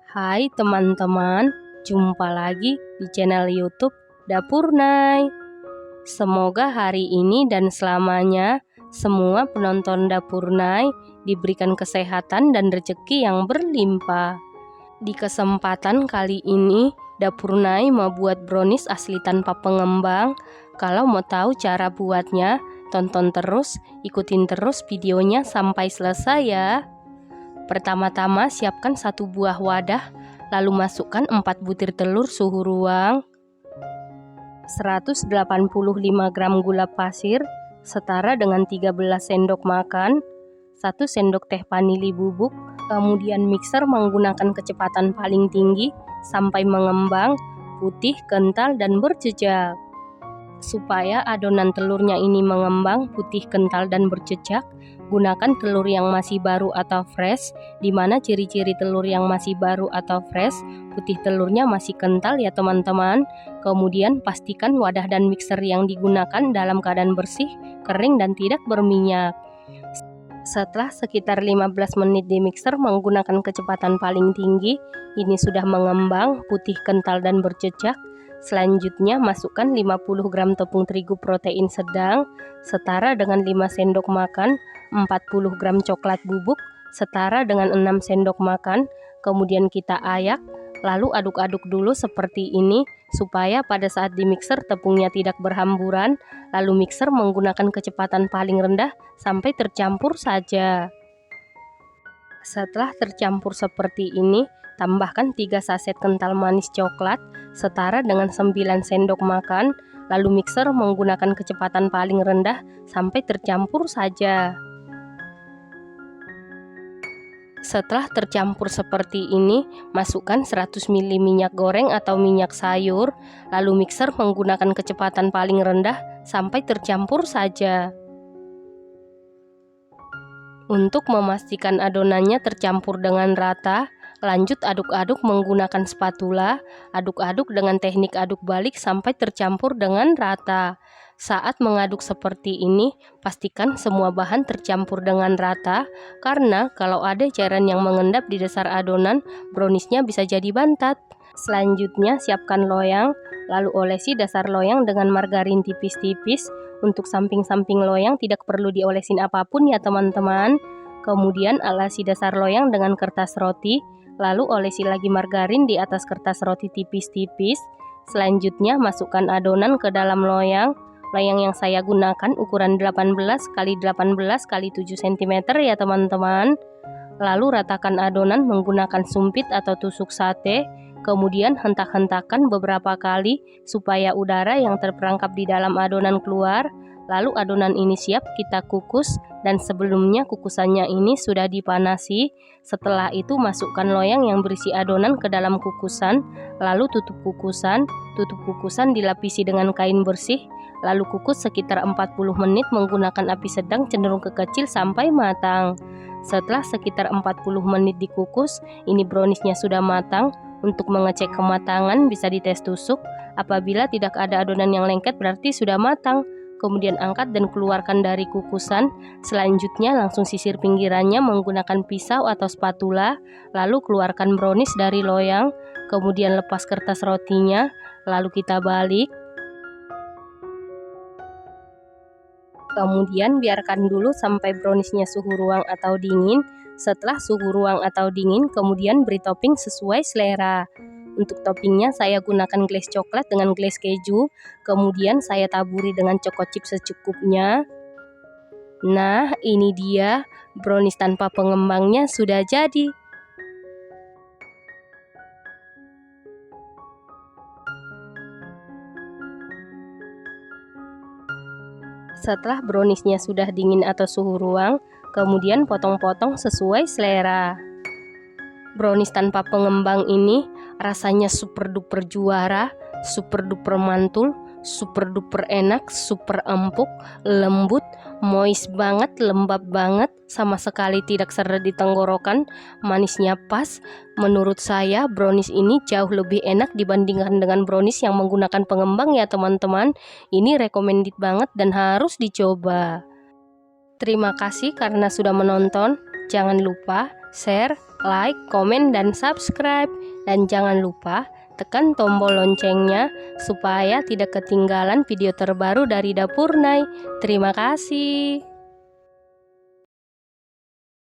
Hai teman-teman, jumpa lagi di channel YouTube Dapur Nay. Semoga hari ini dan selamanya semua penonton Dapur Nay diberikan kesehatan dan rezeki yang berlimpah. Di kesempatan kali ini, Dapur Nay mau buat brownies asli tanpa pengembang. Kalau mau tahu cara buatnya, tonton terus, ikutin terus videonya sampai selesai ya. Pertama-tama siapkan 1 buah wadah, lalu masukkan 4 butir telur suhu ruang, 185 gram gula pasir setara dengan 13 sendok makan, 1 sendok teh vanili bubuk, kemudian mixer menggunakan kecepatan paling tinggi sampai mengembang, putih, kental, dan berjejak. Supaya adonan telurnya ini mengembang, putih, kental, dan berjejak, gunakan telur yang masih baru atau fresh. Dimana ciri-ciri telur yang masih baru atau fresh, putih telurnya masih kental ya teman-teman. Kemudian pastikan wadah dan mixer yang digunakan dalam keadaan bersih, kering, dan tidak berminyak. Setelah sekitar 15 menit di mixer menggunakan kecepatan paling tinggi, ini sudah mengembang, putih, kental, dan berjejak. Selanjutnya masukkan 50 gram tepung terigu protein sedang setara dengan 5 sendok makan, 40 gram coklat bubuk setara dengan 6 sendok makan. Kemudian kita ayak, lalu aduk-aduk dulu seperti ini supaya pada saat di mixer tepungnya tidak berhamburan. Lalu mixer menggunakan kecepatan paling rendah sampai tercampur saja. Setelah tercampur seperti ini, tambahkan 3 saset kental manis coklat setara dengan 9 sendok makan, lalu mixer menggunakan kecepatan paling rendah sampai tercampur saja. Setelah tercampur seperti ini, masukkan 100 ml minyak goreng atau minyak sayur, lalu mixer menggunakan kecepatan paling rendah sampai tercampur saja. Untuk memastikan adonannya tercampur dengan rata, lanjut aduk-aduk menggunakan spatula. Aduk-aduk dengan teknik aduk balik sampai tercampur dengan rata. Saat mengaduk seperti ini, pastikan semua bahan tercampur dengan rata, karena kalau ada cairan yang mengendap di dasar adonan, browniesnya bisa jadi bantat. Selanjutnya siapkan loyang, lalu olesi dasar loyang dengan margarin tipis-tipis. Untuk samping-samping loyang tidak perlu diolesin apapun ya teman-teman. Kemudian alasi dasar loyang dengan kertas roti, lalu olesi lagi margarin di atas kertas roti tipis-tipis. Selanjutnya masukkan adonan ke dalam loyang. Loyang yang saya gunakan ukuran 18 x 18 x 7 cm ya teman-teman. Lalu ratakan adonan menggunakan sumpit atau tusuk sate. Kemudian hentak-hentakan beberapa kali supaya udara yang terperangkap di dalam adonan keluar. Lalu adonan ini siap kita kukus, dan sebelumnya kukusannya ini sudah dipanasi. Setelah itu masukkan loyang yang berisi adonan ke dalam kukusan, lalu tutup kukusan. Tutup kukusan dilapisi dengan kain bersih, lalu kukus sekitar 40 menit menggunakan api sedang cenderung ke kecil sampai matang. Setelah sekitar 40 menit dikukus, ini browniesnya sudah matang. Untuk mengecek kematangan bisa dites tusuk. Apabila tidak ada adonan yang lengket berarti sudah matang. Kemudian angkat dan keluarkan dari kukusan. Selanjutnya langsung sisir pinggirannya menggunakan pisau atau spatula. Lalu keluarkan brownies dari loyang. Kemudian lepas kertas rotinya. Lalu kita balik. Kemudian biarkan dulu sampai browniesnya suhu ruang atau dingin. Setelah suhu ruang atau dingin, kemudian beri topping sesuai selera. Untuk toppingnya saya gunakan glaze coklat dengan glaze keju. Kemudian saya taburi dengan choco chip secukupnya. Nah, ini dia brownies tanpa pengembangnya sudah jadi. Setelah browniesnya sudah dingin atau suhu ruang, kemudian potong-potong sesuai selera. Brownies tanpa pengembang ini rasanya super duper juara, super duper mantul, super duper enak, super empuk, lembut, moist banget, lembab banget, sama sekali tidak seret di tenggorokan, manisnya pas. Menurut saya brownies ini jauh lebih enak dibandingkan dengan brownies yang menggunakan pengembang ya teman-teman. Ini recommended banget dan harus dicoba. Terima kasih karena sudah menonton. Jangan lupa share, like, komen, dan subscribe. Dan jangan lupa tekan tombol loncengnya supaya tidak ketinggalan video terbaru dari Dapur Nay. Terima kasih.